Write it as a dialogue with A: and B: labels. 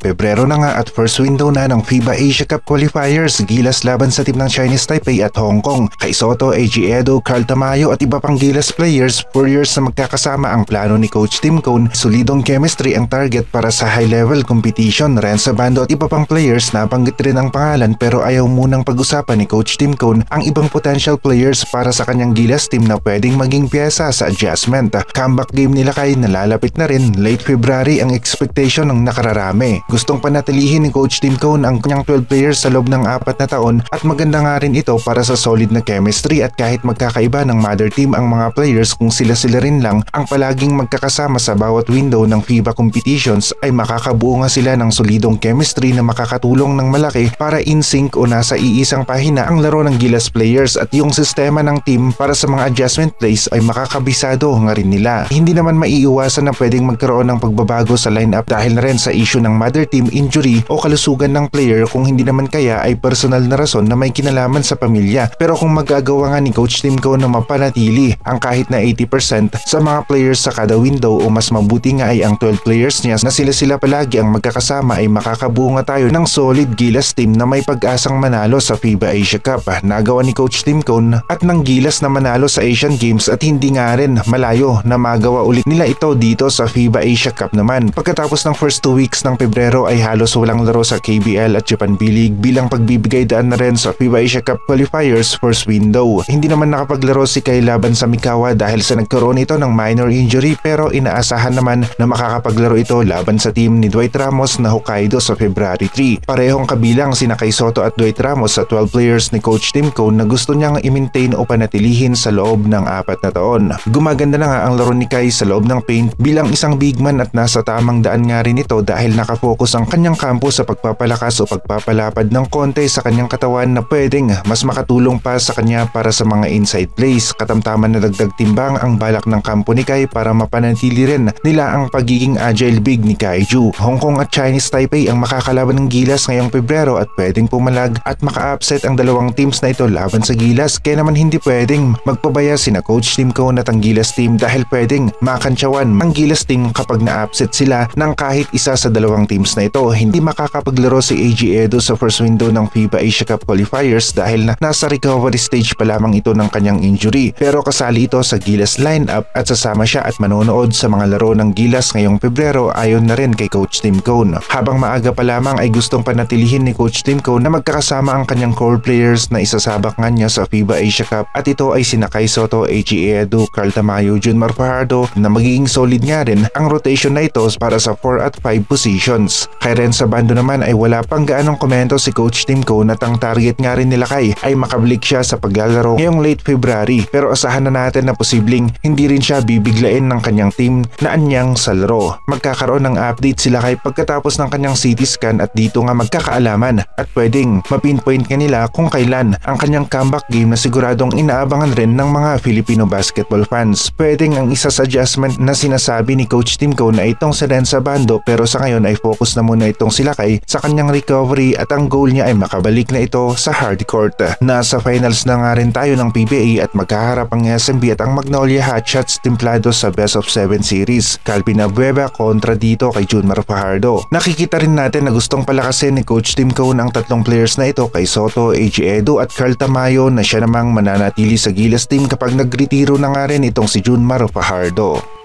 A: Pebrero na nga at first window na ng FIBA Asia Cup Qualifiers, Gilas laban sa team ng Chinese Taipei at Hong Kong. Kay Soto, AG Edo, Carl Tamayo at iba pang Gilas players, 4 years na magkakasama ang plano ni Coach Tim Cone. Solidong chemistry ang target para sa high-level competition. Renzo Bando at iba pang players, nabanggit rin ang pangalan pero ayaw munang pag-usapan ni Coach Tim Cone ang ibang potential players para sa kanyang Gilas team na pwedeng maging pyesa sa adjustment. Comeback game nila kay nalalapit na rin, late February ang expectation ng nakararami. Gustong panatilihin ni Coach Tim Cone ang kanyang 12 players sa loob ng 4 na taon at maganda nga rin ito para sa solid na chemistry at kahit magkakaiba ng mother team ang mga players, kung sila-sila rin lang ang palaging magkakasama sa bawat window ng FIBA competitions ay makakabuo nga sila ng solidong chemistry na makakatulong ng malaki para in sync o nasa iisang pahina ang laro ng Gilas players at yung sistema ng team para sa mga adjustment plays ay makakabisado nga rin nila. Hindi naman maiiwasan na pwedeng magkaroon ng pagbabago sa lineup dahil na rin sa issue ng mother team injury o kalusugan ng player, kung hindi naman kaya ay personal na rason na may kinalaman sa pamilya. Pero kung magagawa nga ni Coach Tim Cone na mapanatili ang kahit na 80% sa mga players sa kada window o mas mabuti nga ay ang 12 players niya na sila-sila palagi ang magkakasama, ay makakabuo nga tayo ng solid Gilas team na may pag-asang manalo sa FIBA Asia Cup. Nagawa ni Coach Tim Cone at ng Gilas na manalo sa Asian Games at hindi nga rin malayo na magawa ulit nila ito dito sa FIBA Asia Cup naman. Pagkatapos ng first 2 weeks ng Pebrero ay halos walang laro sa KBL at Japan B-League bilang pagbibigay daan na rin sa FIBA Asia Cup Qualifiers first window. Hindi naman nakapaglaro si Kai laban sa Mikawa dahil sa nagkaroon ito ng minor injury, pero inaasahan naman na makakapaglaro ito laban sa team ni Dwight Ramos na Hokkaido sa February 3. Parehong kabilang sina Kai Soto at Dwight Ramos sa 12 players ni Coach Tim Cone na gusto niyang i-maintain o panatilihin sa loob ng 4 na taon. Gumaganda na nga ang laro ni Kai sa loob ng paint bilang isang big man at nasa tamang daan nga rin ito dahil nakafocus ang kanyang kampo sa pagpapalakas o pagpapalapad ng konti sa kanyang katawan na pwedeng mas makatulong pa sa kanya para sa mga inside plays. Katamtaman na dagdag timbang ang balak ng kampo ni Kai para mapanatili rin nila ang pagiging agile big ni Kaiju. Hong Kong at Chinese Taipei ang makakalaban ng Gilas ngayong Pebrero at pwedeng pumalag at maka-upset ang dalawang teams na ito laban sa Gilas, kaya naman hindi pwedeng magpabaya sina Coach Tim Cone at ang Gilas team dahil pwedeng makantsawan ang Gilas team kapag na-upset sila ng kahit isa sa dalawang teams na ito. Hindi makakapaglaro si AG Edo sa first window ng FIBA Asia Cup Qualifiers dahil nasa recovery stage pa lamang ito ng kanyang injury, pero kasali ito sa Gilas lineup at sasama siya at manonood sa mga laro ng Gilas ngayong Pebrero ayon na rin kay Coach Tim Cone. Habang maaga pa lamang ay gustong panatilihin ni Coach Tim Cone na magkakasama ang kanyang core players na isasabak nga niya sa FIBA Asia Cup at ito ay sina Kai Soto, AG Edo, Carl Tamayo, Junmar Fajardo na magiging solid nga rin ang rotation na ito para sa 4 at 5 positions. Kay Renzo Bando naman ay wala pang gaanong komento si Coach Tim Cone at ang target nga rin nila Kai ay makabalik siya sa paglalaro ngayong late February, pero asahan na natin na posibleng hindi rin siya bibiglain ng kanyang team na anyang sa laro. Magkakaroon ng update sila Kai pagkatapos ng kanyang CT scan at dito nga magkakaalaman at pwedeng mapinpoint kanila kung kailan ang kanyang comeback game na siguradong inaabangan rin ng mga Filipino basketball fans. Pwedeng ang isa sa adjustment na sinasabi ni Coach Tim Cone na itong si Renzo Bando, pero sa ngayon ay focus na muna itong sila Kai sa kanyang recovery at ang goal niya ay makabalik na ito sa hardcourt. Nasa finals na nga rin tayo ng PBA at magkaharap ang SMB at ang Magnolia Hotshots timplado sa best of 7 series. Calvin Abueva kontra dito kay Junmar Fajardo. Nakikita rin natin na gustong palakasin ni Coach Tim Cone ang 3 players na ito, kay Soto, AG Edo at Carl Tamayo, na siya namang mananatili sa Gilas team kapag nagretiro na nga rin itong si Junmar Fajardo.